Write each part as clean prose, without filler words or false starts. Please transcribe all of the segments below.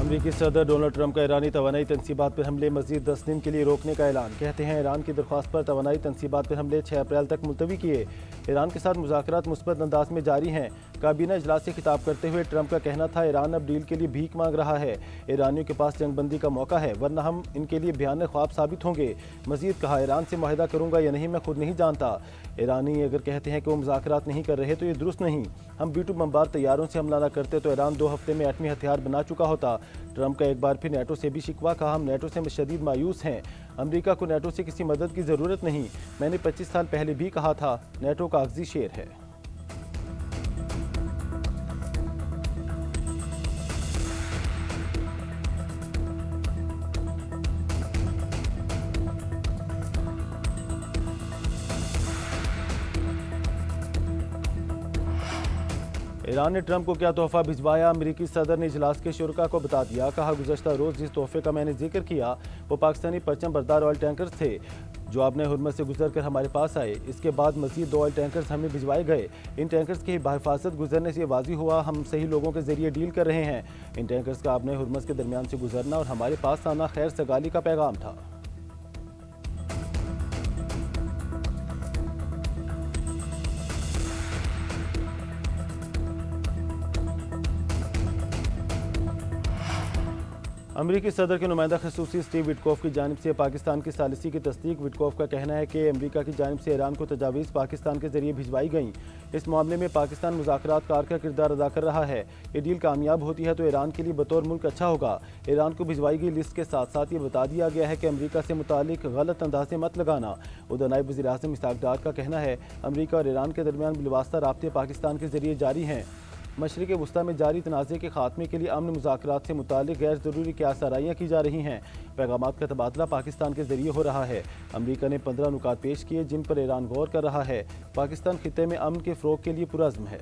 अमरीकी सदर Donald Trump का ईरानी तवानाई तनसीबात पर हमले मजीद 10 दिन के लिए रोकने का ऐलान। कहते हैं ईरान की दरख्वास्त पर तवानाई तनसीबात पर हमले 6 अप्रैल तक मुलतवी किए। ईरान के साथ मुज़ाकरात मुस्बत अंदाज में जारी हैं। काबीना इजलास से खिताब करते हुए ट्रंप का कहना था ईरान अब डील के लिए भीख मांग रहा है। ईरानियों के पास जंगबंदी का मौका है, वरना हम इनके लिए भयानक ख्वाब साबित होंगे। मजीद कहा, ईरान से मुआहिदा करूंगा या नहीं मैं खुद नहीं जानता। ईरानी अगर कहते हैं कि वो मुज़ाकरात नहीं कर रहे तो ये दुरुस्त नहीं। हम B-2 बमबार तैयारों से हमला न करते तो ईरान 2 हफ्ते में एटमी हथियार बना चुका होता। ट्रंप का एक बार फिर नेटो से भी शिकवा। कहा, हम नेटो से शदीद मायूस हैं। अमेरिका को नेटो से किसी मदद की ज़रूरत नहीं। मैंने 25 साल पहले भी कहा था, नेटो कागजी शेर है। ईरान ने ट्रंप को क्या तोहफा भिजवाया, अमेरिकी सदर ने इजलास के शुरा को बता दिया। कहा, गुज़श्ता रोज़ जिस तोहफे का मैंने जिक्र किया वो पाकिस्तानी परचम बरदार ऑयल टैंकर्स थे जो आपने हुर्मत से गुजर कर हमारे पास आए। इसके बाद मज़ीद 2 ऑयल टैंकर्स हमें भिजवाए गए। इन टैंकर्स की बाहिफाजत गुजरने से ये वाज़ी हुआ हम सही लोगों के जरिए डील कर रहे हैं। इन टैंकर्स का आपने हुर्मत के दरमियान से गुजरना और हमारे पास आना खैर सगाली का पैगाम था। अमरीकी सदर के नुमाइंदा खसूसी स्टीव विटकॉफ की जानिब से पाकिस्तान की सालिसी की तस्दीक। विटकॉफ का कहना है कि अमरीका की जानिब से ईरान को तजावीज़ पाकिस्तान के जरिए भिजवाई गईं। इस मामले में पाकिस्तान मुज़ाकरात कार का किरदार अदा कर रहा है। ये डील कामयाब होती है तो ईरान के लिए बतौर मुल्क अच्छा होगा। ईरान को भिजवाई गई लिस्ट के साथ साथ ये बता दिया गया है कि अमरीका से मुतालिक गलत अंदाजे मत लगाना। उधर नायब वज़ीर आज़म इसहाक डार का कहना है, अमरीका और ईरान के दरमियान बिलवास्ता राब्ते पाकिस्तान के जरिए जारी हैं। मशरिक़ वस्ता में जारी तनाज़े के खात्मे के लिए अमन मुज़ाकरात से मुतालिक गैर ज़रूरी क्यासाराइयाँ की जा रही हैं। पैगामात का तबादला पाकिस्तान के जरिए हो रहा है। अमरीका ने 15 नुकात पेश किए जिन पर ईरान गौर कर रहा है। पाकिस्तान खित्ते में अमन के फ़रोग़ के लिए पुरज़्म है।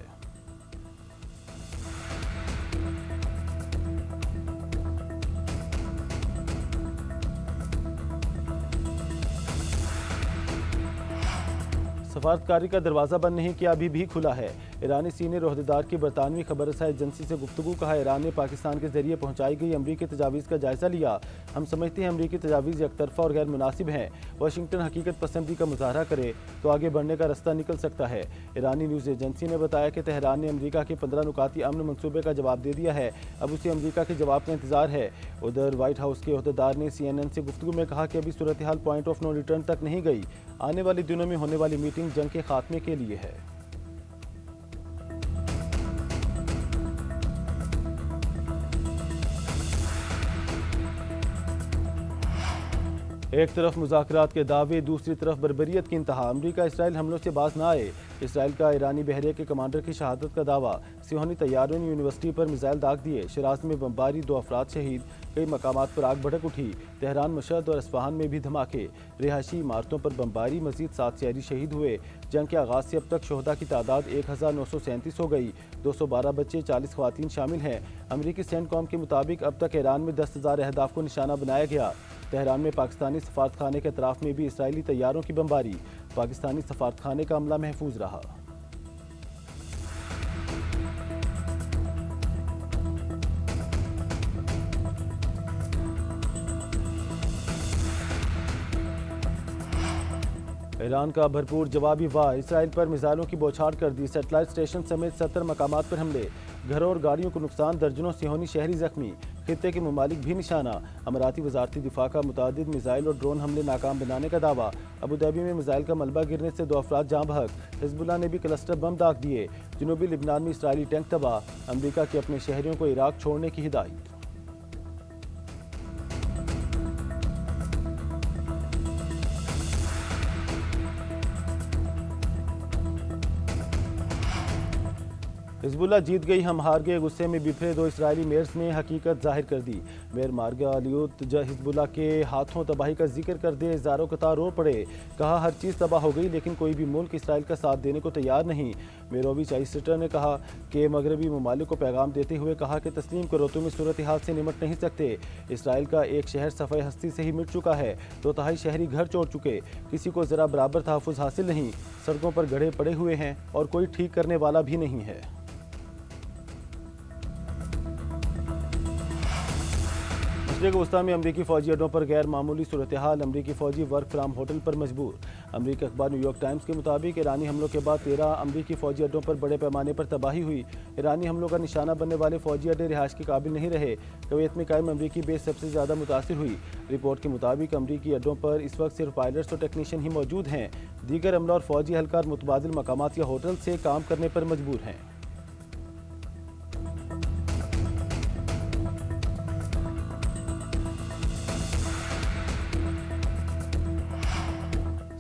सफारतकारी का दरवाज़ा बंद नहीं किया, अभी भी खुला है। ईरानी सीनियर ओहदेदार की बरतानवी खबर रसाई एजेंसी से गुफ्तगू। कहा, ईरान ने पाकिस्तान के जरिए पहुंचाई गई अमरीकी तजावीज़ का जायज़ा लिया। हम समझते हैं अमरीकी तजावीज़ एकतरफ़ा और गैर मुनासिब हैं। वाशिंगटन हकीकत पसंदी का मुजाहरा करे तो आगे बढ़ने का रास्ता निकल सकता है। ईरानी न्यूज़ एजेंसी ने बताया कि तेहरान ने अमरीका के 15 नुकाती अमन मनसूबे का जवाब दे दिया है। अब उसे अमरीका के जवाब का इंतजार है। उधर वाइट हाउस के ओहदेदार ने CNN से गुफ्तगू में कहा कि अभी सूरत हाल पॉइंट ऑफ नो रिटर्न तक नहीं गई। आने वाले दिनों में होने वाली मीटिंग जंग के खात्मे के लिए है। एक तरफ मुज़ाकरात के दावे, दूसरी तरफ बर्बरियत की इंतहा। अमरीका इसराइल हमलों से बाज ना आए। इसराइल का ईरानी बहरिया के कमांडर की शहादत का दावा। सिहोनी तैयारों ने यूनिवर्सिटी पर मिसाइल दाग दिए। शिराज में बमबारी, 2 अफराद शहीद। कई मकामात पर आग भड़क उठी। तेहरान, मशहद और अस्फहान में भी धमाके। रिहायशी इमारतों पर बमबारी, मजीद 7 शहरी शहीद हुए। जंग के आगाज़ से अब तक शोहदा की तादाद 1937 हो गई। 212 बच्चे, 40 ख़वातीन शामिल हैं। अमरीकी सेंटकॉम के मुताबिक अब तक ईरान में 10,000 अहदाफ को निशाना बनाया गया। तेहरान में पाकिस्तानी सफारतखाने के अतराफ में भी इसराइली तैयारों की बमबारी। पाकिस्तानी सफारतखाने का अमला महफूज रहा। ईरान का भरपूर जवाबी वार। इसराइल पर मिसाइलों की बौछार कर दी। सैटेलाइट स्टेशन समेत 70 मकामात पर हमले। घरों और गाड़ियों को नुकसान, दर्जनों सिहोनी शहरी जख्मी। खित्ते के ममालिक भी निशाना। अमराती वजारती दिफा का मुतादिद मिसाइल और ड्रोन हमले नाकाम बनाने का दावा। अबू धाबी में मिसाइल का मलबा गिरने से 2 अफराद जाँ बहक। हिजबुल्लाह ने भी क्लस्टर बम दाग दिए। जनूबी लिबनान में इसराइली टैंक तबाह। अमरीका के अपने शहरियों को इराक छोड़ने की हिदायत। हिजबुल्लाह जीत गई, हम हार गए। गुस्से में बिफरे 2 इसराइली मेयर्स ने हकीकत जाहिर कर दी। मेयर मार्गा अलियूत हिजबुल्लाह के हाथों तबाही का जिक्र कर दे ज़ारो कतार रो पड़े। कहा, हर चीज़ तबाह हो गई लेकिन कोई भी मुल्क इसराइल का साथ देने को तैयार नहीं। मेरोविच आइस्टर ने कहा कि मगरबी ममालिक को पैगाम देते हुए कहा कि तस्लीम करो तुम इस सूरत हाल से निमट नहीं सकते। इसराइल का एक शहर सफ़ाई हस्ती से ही मिट चुका है। 2/3 शहरी घर छोड़ चुके। किसी को ज़रा बराबर तहफ़्फ़ुज़ हासिल नहीं। सड़कों पर गड्ढे पड़े हुए हैं और कोई ठीक करने वाला भी नहीं है। मशरिक़ वस्ता में अमरीकी फ़ौजी अड्डों पर गैर मामूली सूरत हाल। अमरीकी फ़ौजी वर्क फ्राम होटल पर मजबूर। अमरीकी अखबार न्यूयॉर्क टाइम्स के मुताबिक ईरानी हमलों के बाद 13 अमरीकी फ़ौजी अड्डों पर बड़े पैमाने पर तबाही हुई। ईरानी हमलों का निशाना बनने वाले फ़ौजी अड्डे रिहाइश के काबिल नहीं रहे। कुवैत में कायम अमरीकी बेस सबसे ज़्यादा मुतासिर हुई। रिपोर्ट के मुताबिक अमरीकी अड्डों पर इस वक्त सिर्फ पायलट्स और टेक्नीशियन ही मौजूद हैं। दीगर अमला और फ़ौजी एहलकार मुतबादिल मकामात या होटल से काम करने पर मजबूर हैं।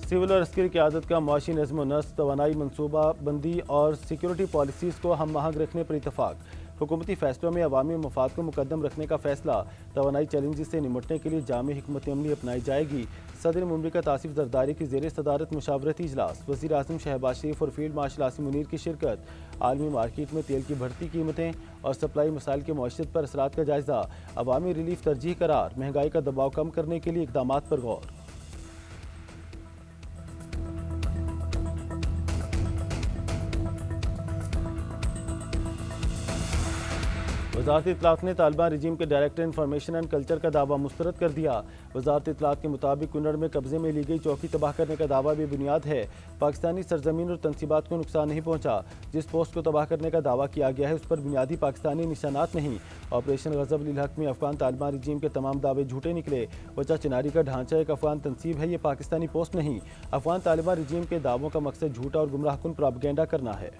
सिविल और अस्करी क़यादत का मुआशी नज़्म व नस्क, तवानाई मनसूबा बंदी और सिक्योरिटी पॉलिसीज़ को हम आहंग रखने पर इतफाक़। हुकूमती फ़ैसलों में अवामी मफाद को मुकद्दम रखने का फ़ैसला। तवानाई चैलेंजेस से निमटने के लिए जामे हिकमत अमली अपनाई जाएगी। सदर मुमलिकत आसिफ ज़रदारी की ज़ेर सदारत मुशावरती इजलास। वज़ीर आज़म शहबाज शरीफ और फील्ड मार्शल आसिम मुनीर की शिरकत। आलमी मार्केट में तेल की बढ़ती कीमतें और सप्लाई मसाइल के मईशत पर असरात का जायज़ा। अवामी रिलीफ तरजीह करार। महंगाई का दबाव कम करने के लिए इक़दाम पर गौर। वज़ारत इत्तलात ने तालिबान रजीम के डायरेक्टर इंफॉर्मेशन एंड कल्चर का दावा मुस्तरद कर दिया। वज़ारत इत्तलात के मुताबिक कुन्नड़ में कब्जे में ली गई चौकी तबाह करने का दावा बेबुनियाद है। पाकिस्तानी सरजमीन और तनसीबात को नुकसान नहीं पहुंचा। जिस पोस्ट को तबाह करने का दावा किया गया है उस पर बुनियादी पाकिस्तानी निशानात नहीं। ऑपरेशन गज़ब लिल हक में अफगान तालिबान रजीम के तमाम दावे झूठे निकले। वजह चिनारी का ढांचा एक अफगान तनसीब है, ये पाकिस्तानी पोस्ट नहीं। अफगान तालिबान रजीम के दावों का मकसद झूठा और गुमराहकुन प्रोपेगेंडा करना है।